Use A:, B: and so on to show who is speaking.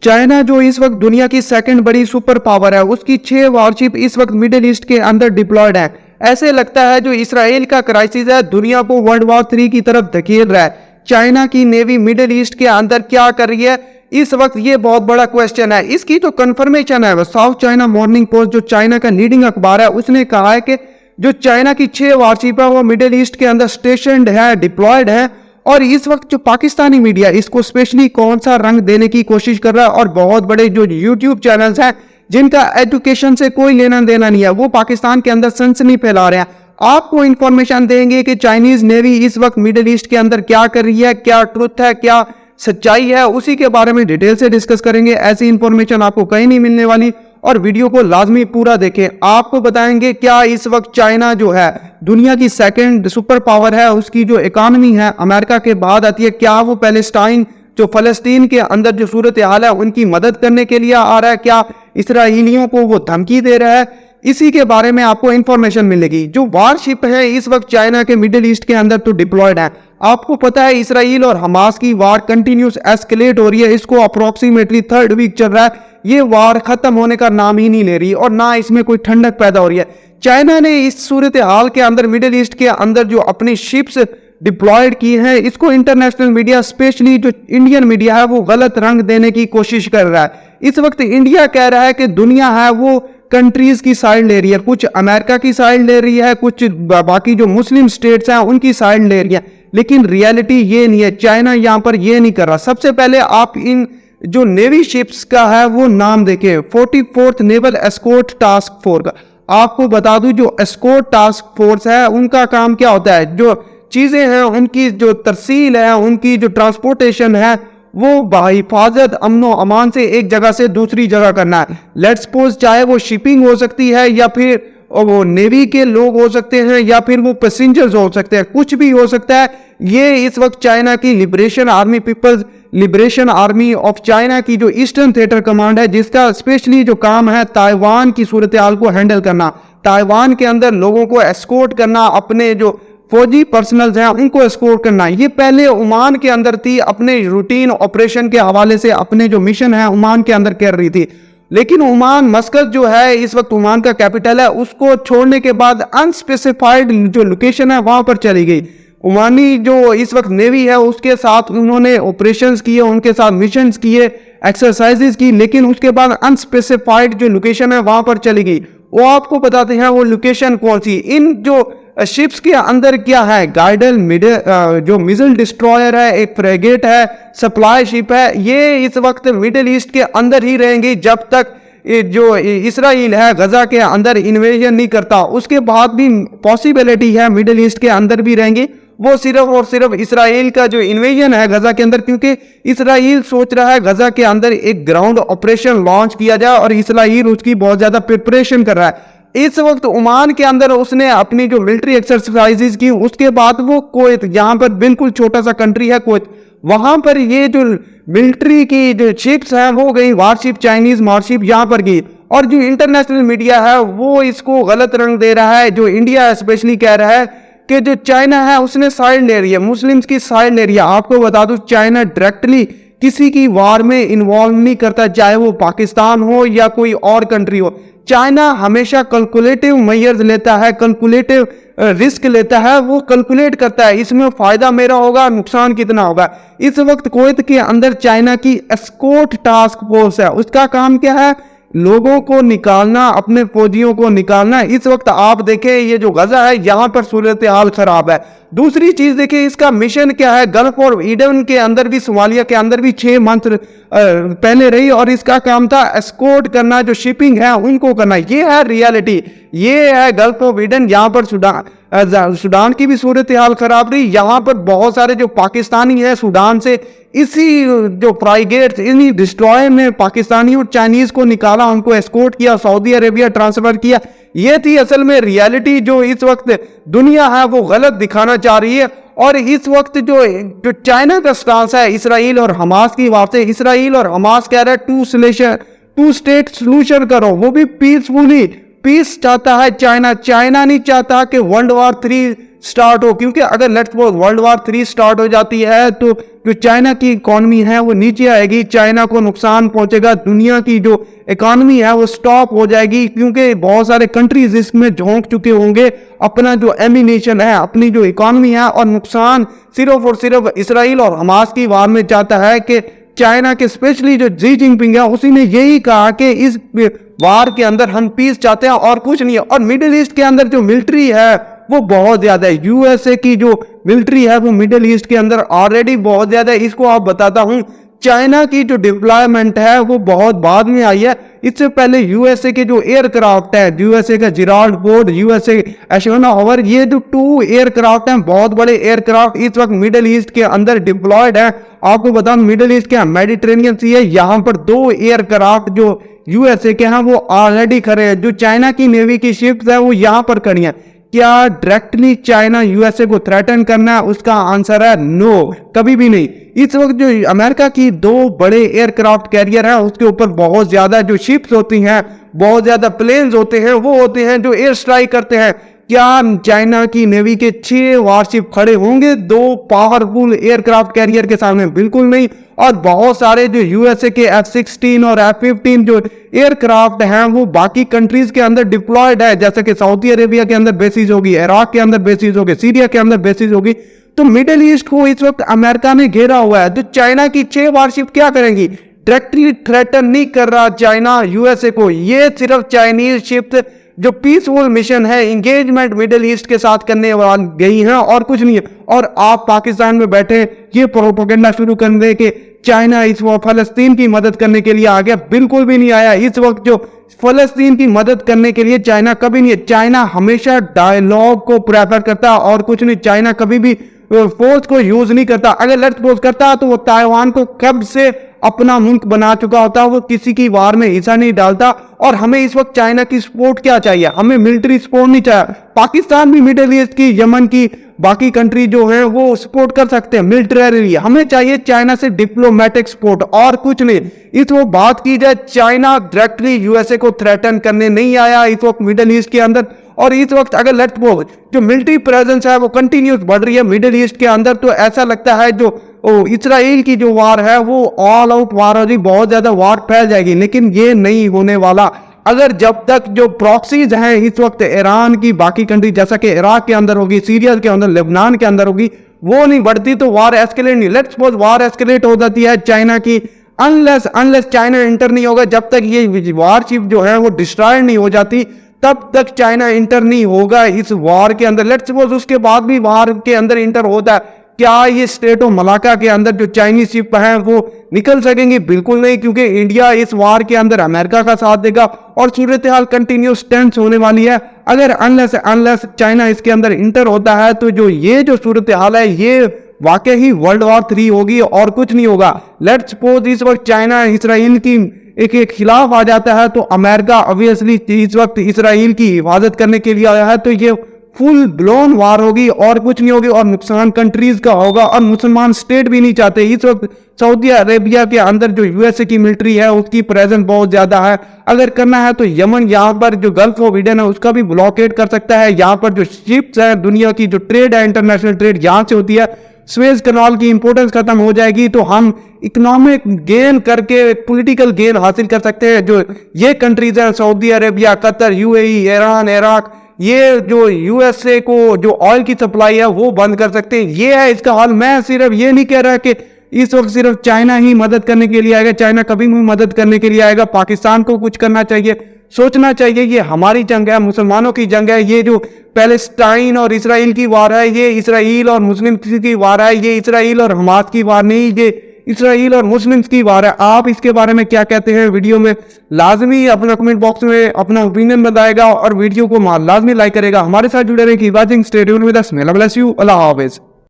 A: China जो इस वक्त दुनिया की सेकंड बड़ी सुपर पावर है, उसकी 6 वॉरशिप इस वक्त मिडिल ईस्ट के अंदर डिप्लॉयड है। ऐसे लगता है जो इसराइल का क्राइसिस है दुनिया को वर्ल्ड वॉर 3 की तरफ धकेल रहा है। चाइना की नेवी मिडिल ईस्ट के अंदर क्या कर रही है इस वक्त, ये बहुत बड़ा क्वेश्चन है। इसकी जो कंफर्मेशन है, साउथ चाइना मॉर्निंग पोस्ट जो चाइना का लीडिंग अखबार है, उसने कहा है कि जो चाइना की 6 वॉरशिप है वो मिडिल ईस्ट के अंदर स्टेशनड है, डिप्लॉयड है। और इस वक्त जो पाकिस्तानी मीडिया इसको स्पेशली कौन सा रंग देने की कोशिश कर रहा है, और बहुत बड़े जो यूट्यूब चैनल्स हैं जिनका एजुकेशन से कोई लेना देना नहीं है, वो पाकिस्तान के अंदर सनसनी फैला रहे हैं। आपको इंफॉर्मेशन देंगे कि चाइनीज नेवी इस वक्त मिडिल ईस्ट के अंदर क्या कर रही है, क्या ट्रुथ है, क्या सच्चाई है, उसी के बारे में डिटेल से डिस्कस करेंगे। ऐसी इंफॉर्मेशन आपको कहीं नहीं मिलने वाली, और वीडियो को लाजमी पूरा देखें। आपको बताएंगे क्या इस वक्त चाइना जो है दुनिया की सेकंड सुपर पावर है, उसकी जो इकॉनमी है अमेरिका के बाद आती है, क्या वो पैलेस्टाइन जो फलस्तीन के अंदर जो सूरत हाल है उनकी मदद करने के लिए आ रहा है, क्या इसराइलियों को वो धमकी दे रहा है, इसी के बारे में आपको इंफॉर्मेशन मिलेगी। जो वारशिप है इस वक्त चाइना के मिडिल ईस्ट के अंदर तो डिप्लॉयड है। आपको पता है इसराइल और हमास की वार कंटिन्यूस एस्केलेट हो रही है, इसको अप्रोक्सीमेटली 3rd वीक चल रहा है। ये वार खत्म होने का नाम ही नहीं ले रही, और ना इसमें कोई ठंडक पैदा हो रही है। चाइना ने इस सूरत हाल के अंदर मिडिल ईस्ट के अंदर जो अपनी शिप्स डिप्लॉयड की है, इसको इंटरनेशनल मीडिया स्पेशली जो इंडियन मीडिया है वो गलत रंग देने की कोशिश कर रहा है। इस वक्त इंडिया कह रहा है कि दुनिया है वो कंट्रीज की साइड ले रही है, कुछ अमेरिका की साइड ले रही है, कुछ बाकी जो मुस्लिम स्टेट्स हैं उनकी साइड ले रही है, लेकिन रियलिटी ये नहीं है। चाइना यहाँ पर ये नहीं कर रहा। सबसे पहले आप इन जो नेवी शिप्स का है वो नाम देखें, 44th naval escort task force का। आपको बता दूं जो एस्कोर्ट टास्क फोर्स है उनका काम क्या होता है, जो चीजें हैं उनकी जो तरसील है, उनकी जो ट्रांसपोर्टेशन है वो बाहिफाजत अमनो अमान से एक जगह से दूसरी जगह करना है। लेट्स सपोज चाहे वो शिपिंग हो सकती है, या फिर वो नेवी के लोग हो सकते हैं, या फिर वो पैसेंजर्स हो सकते हैं, कुछ भी हो सकता है। ये इस वक्त चाइना की liberation army, people's liberation army of China की जो ईस्टर्न थिएटर कमांड है, जिसका स्पेशली जो काम है ताइवान की सूरत हाल को हैंडल करना, ताइवान के अंदर लोगों को एस्कोर्ट करना, अपने जो फौजी पर्सनल्स हैं उनको एस्कोर्ट करना। ये पहले ओमान के अंदर थी, अपने रूटीन ऑपरेशन के हवाले से अपने जो मिशन है ओमान के अंदर कर रही थी। लेकिन ओमान मस्कत जो है इस वक्त ओमान का कैपिटल है, उसको छोड़ने के बाद अनस्पेसिफाइड जो लोकेशन है वहां पर चली गई। ओमानी जो इस वक्त नेवी है उसके साथ उन्होंने ऑपरेशंस किए, उनके साथ मिशंस किए, एक्सरसाइजेस की, लेकिन उसके बाद अनस्पेसिफाइड जो लोकेशन है वहां पर चली गई। वो आपको बताते हैं वो लोकेशन कौन सी। इन जो शिप्स के अंदर क्या है, गाइडल जो मिसाइल डिस्ट्रॉयर है, एक फ्रेगेट है, सप्लाई शिप है, ये इस वक्त मिडिल ईस्ट के अंदर ही रहेंगी जब तक जो इसराइल है गजा के अंदर इन्वेजन नहीं करता। उसके बाद भी पॉसिबिलिटी है मिडिल ईस्ट के अंदर भी रहेंगी, वो सिर्फ और सिर्फ इसराइल का जो इन्वेजन है गजा के अंदर, क्योंकि इसराइल सोच रहा है गजा के अंदर एक ग्राउंड ऑपरेशन लॉन्च किया जाए, और इसराइल उसकी बहुत ज्यादा प्रिपरेशन कर रहा है। इस वक्त ओमान के अंदर उसने अपनी जो मिलिट्री एक्सरसाइजेज की, उसके बाद वो कुवैत, यहाँ पर बिल्कुल छोटा सा कंट्री है कुवैत, वहां पर ये जो मिलिट्री की जो शिप्स हैं वो गई, वारशिप चाइनीज वारशिप यहाँ पर गई। और जो इंटरनेशनल मीडिया है वो इसको गलत रंग दे रहा है। जो इंडिया स्पेशली कह रहा है कि जो चाइना है उसने साइड ले रही है, मुस्लिम्स की साइड ले रही है। आपको बता दूं चाइना डायरेक्टली किसी की वार में इन्वॉल्व नहीं करता, चाहे वो पाकिस्तान हो या कोई और कंट्री हो। चाइना हमेशा कैलकुलेटिव मेजर्स लेता है, कैलकुलेटिव रिस्क लेता है, वो कैलकुलेट करता है इसमें फायदा मेरा होगा, नुकसान कितना होगा। इस वक्त कुवैत के अंदर चाइना की एस्कोर्ट टास्क फोर्स है, उसका काम क्या है, लोगों को निकालना, अपने फौजियों को निकालना। इस वक्त आप देखें ये जो गजा है यहाँ पर सूरत हाल खराब है। दूसरी चीज देखिए इसका मिशन क्या है, गल्फ और ईडन के अंदर भी, सोमालिया के अंदर भी 6 मंथ पहले रही, और इसका काम था एस्कोर्ट करना, जो शिपिंग है उनको करना। ये है रियलिटी, ये है गल्फ ऑफ ईडन। यहाँ पर सूडान की भी सूरत हाल खराब रही। यहाँ पर बहुत सारे जो पाकिस्तानी है सूडान से, इसी जो फ्राइगेट्स, इन्हीं डिस्ट्रॉयर ने पाकिस्तानी और चाइनीज को निकाला, उनको एस्कोर्ट किया, सऊदी अरेबिया ट्रांसफर किया। ये थी असल में रियलिटी जो इस वक्त दुनिया है वो गलत दिखाना चाह रही है। और इस वक्त जो चाइना का स्टांस है इसराइल और हमास की बात से, इसराइल और हमास कह रहा है 2 स्टेट सोल्यूशन करो, वो भी पीसफुली। पीस चाहता है चाइना, चाइना नहीं चाहता कि वर्ल्ड वॉर 3 स्टार्ट हो, क्योंकि अगर let's suppose world war 3 start हो जाती है तो जो चाइना की इकोनॉमी है वो नीचे आएगी, चाइना को नुकसान पहुंचेगा, दुनिया की जो इकोनॉमी है वो स्टॉप हो जाएगी, क्योंकि बहुत सारे कंट्रीज इसमें झोंक चुके होंगे अपना जो एमिनेशन है, अपनी जो इकोनॉमी है, और नुकसान सिर्फ और सिर्फ इसराइल और हमास की वार में जाता है कि चाइना के स्पेशली जो जी जिनपिंग है उसी ने यही कहा कि इस वार के अंदर हम पीस चाहते हैं और कुछ नहीं है। और मिडिल ईस्ट के अंदर जो मिलिट्री है वो बहुत ज्यादा है, यूएसए की जो मिलिट्री है वो मिडिल ईस्ट के अंदर ऑलरेडी बहुत ज्यादा है। इसको आप बताता हूं, चाइना की जो डिप्लॉयमेंट है वो बहुत बाद में आई है। इससे पहले यूएसए के जो एयरक्राफ्ट है, यूएसए का जिराल्ड फोर्ड, यूएसए एशोनावर, ये जो 2 एयरक्राफ्ट हैं, बहुत बड़े एयरक्राफ्ट इस वक्त मिडिल ईस्ट के अंदर डिप्लॉयड है। आपको बताऊं मिडिल ईस्ट के मेडिटेरेनियन सी है, यहाँ पर 2 एयरक्राफ्ट जो यूएसए के हैं वो ऑलरेडी खड़े हैं। जो चाइना की नेवी की शिप्स है वो यहाँ पर खड़ी हैं। क्या डायरेक्टली चाइना यूएसए को थ्रेटन करना है? उसका आंसर है नो, कभी भी नहीं। इस वक्त जो अमेरिका की 2 बड़े एयरक्राफ्ट कैरियर है उसके ऊपर बहुत ज्यादा जो शिप्स होती हैं, बहुत ज्यादा प्लेन्स होते हैं, वो होते हैं जो एयर स्ट्राइक करते हैं। क्या चाइना की नेवी के 6 वारशिप खड़े होंगे 2 पावरफुल एयरक्राफ्ट कैरियर के सामने? बिल्कुल नहीं। और बहुत सारे जो यूएसए के F-16 और F-15 जो एयरक्राफ्ट हैं वो बाकी कंट्रीज के अंदर डिप्लॉयड है, जैसे कि सऊदी अरेबिया के अंदर बेसिस होगी, इराक के अंदर बेसिस होगी, सीरिया के अंदर बेसिस होगी। तो मिडिल ईस्ट को इस वक्त अमेरिका ने घेरा हुआ है। तो चाइना की 6 वारशिप क्या करेंगी? डायरेक्टली थ्रेटन नहीं कर रहा चाइना यूएसए को, ये सिर्फ चाइनीज शिप्स जो पीसफुल मिशन है, इंगेजमेंट मिडिल ईस्ट के साथ करने गई हैं और कुछ नहीं है। और आप पाकिस्तान में बैठे ये प्रोपेगेंडा शुरू कर दे कि चाइना इस वक्त फलस्तीन की मदद करने के लिए आ गया, बिल्कुल भी नहीं आया। इस वक्त जो फलस्तीन की मदद करने के लिए चाइना कभी नहीं है। चाइना हमेशा डायलॉग को प्रेफर करता है और कुछ नहीं। चाइना कभी भी फोर्स को यूज नहीं करता। अगर लेट्स सपोज करता तो वो ताइवान को कब से अपना मुल्क बना चुका होता, वो किसी की वार में हिस्सा नहीं डालता। और हमें इस वक्त चाइना की सपोर्ट क्या चाहिए? हमें मिलिट्री सपोर्ट नहीं चाहिए। पाकिस्तान भी मिडिल ईस्ट की, यमन की, बाकी कंट्री जो है वो सपोर्ट कर सकते हैं मिलिट्री। हमें चाहिए चाइना से डिप्लोमेटिक सपोर्ट और कुछ नहीं। इस वो बात की जाए, चाइना डायरेक्टली यूएसए को थ्रेटन करने नहीं आया इस वक्त मिडिल ईस्ट के अंदर। और इस वक्त अगर लेट्स सपोज जो मिलिट्री प्रेजेंस है वो कंटिन्यूस बढ़ रही है मिडिल ईस्ट के अंदर, तो ऐसा लगता है जो इसराइल की जो वार है वो ऑल आउट वार हो रही, बहुत ज्यादा वार फैल जाएगी। लेकिन ये नहीं होने वाला। अगर जब तक जो प्रॉक्सीज हैं इस वक्त ईरान की, बाकी कंट्री जैसा कि इराक के अंदर होगी, सीरिया के अंदर, लेबनान के अंदर होगी, वो नहीं बढ़ती तो वार एस्केलेट नहीं। लेट्स सपोज वार एस्केलेट हो जाती है चाइना की, अनलेस चाइना इंटर नहीं होगा, जब तक ये वारशिप जो है वो डिस्ट्रॉय नहीं हो जाती तब तक चाइना इंटर नहीं होगा इस वार के अंदर। लेट्स सपोज उसके बाद भी वार के अंदर इंटर होता है, क्या ये स्टेट ऑफ मलाका के अंदर जो चाइनीज शिप हैं वो निकल सकेंगे? बिल्कुल नहीं, क्योंकि इंडिया इस वार के अंदर अमेरिका का साथ देगा और सूरत हाल कंटिन्यूस टेंस होने वाली है। अगर अनलेस चाइना इसके अंदर इंटर होता है तो जो सूरत हाल है ये वाकई ही वर्ल्ड वॉर 3 होगी और कुछ नहीं होगा। लेट्स सपोज इस वक्त चाइना इसराइल की एक खिलाफ आ जाता है तो अमेरिका ऑब्वियसली इस वक्त इसराइल की हिफाजत करने के लिए आया है, तो ये फुल ब्लोन वार होगी और कुछ नहीं होगी और नुकसान कंट्रीज का होगा। और मुसलमान स्टेट भी नहीं चाहते। इस वक्त सऊदी अरेबिया के अंदर जो यूएसए की मिलिट्री है उसकी प्रेजेंस बहुत ज्यादा है। अगर करना है तो यमन, यहाँ पर जो गल्फ ऑफ एडन है उसका भी ब्लॉकेट कर सकता है। यहाँ पर जो शिप्स है, दुनिया की जो ट्रेड है, इंटरनेशनल ट्रेड यहाँ से होती है, स्वेज कैनाल की इंपोर्टेंस खत्म हो जाएगी तो हम इकोनॉमिक गेन करके पॉलिटिकल गेन हासिल कर सकते हैं। जो ये कंट्रीज हैं Saudi Arabia, Qatar, UAE, Iran, Iraq, ये जो यूएसए को जो ऑयल की सप्लाई है वो बंद कर सकते हैं। ये है इसका हाल। मैं सिर्फ ये नहीं कह रहा कि इस वक्त सिर्फ चाइना ही मदद करने के लिए आएगा, चाइना कभी भी मदद करने के लिए आएगा। पाकिस्तान को कुछ करना चाहिए, सोचना चाहिए। ये हमारी जंग है, मुसलमानों की जंग है। ये जो पैलेस्टाइन और इसराइल की वार है, ये इसराइल और मुस्लिम की वार है। ये इसराइल और हमास की वार नहीं, ये इसराइल और मुस्लिम्स की वार है। आप इसके बारे में क्या कहते हैं वीडियो में लाजमी अपना कमेंट बॉक्स में अपना ओपिनियन बताएगा और वीडियो को लाजमी लाइक करेगा। हमारे साथ जुड़े रहे की watching, stay tuned with us. may Allah bless you। Allah Hafiz.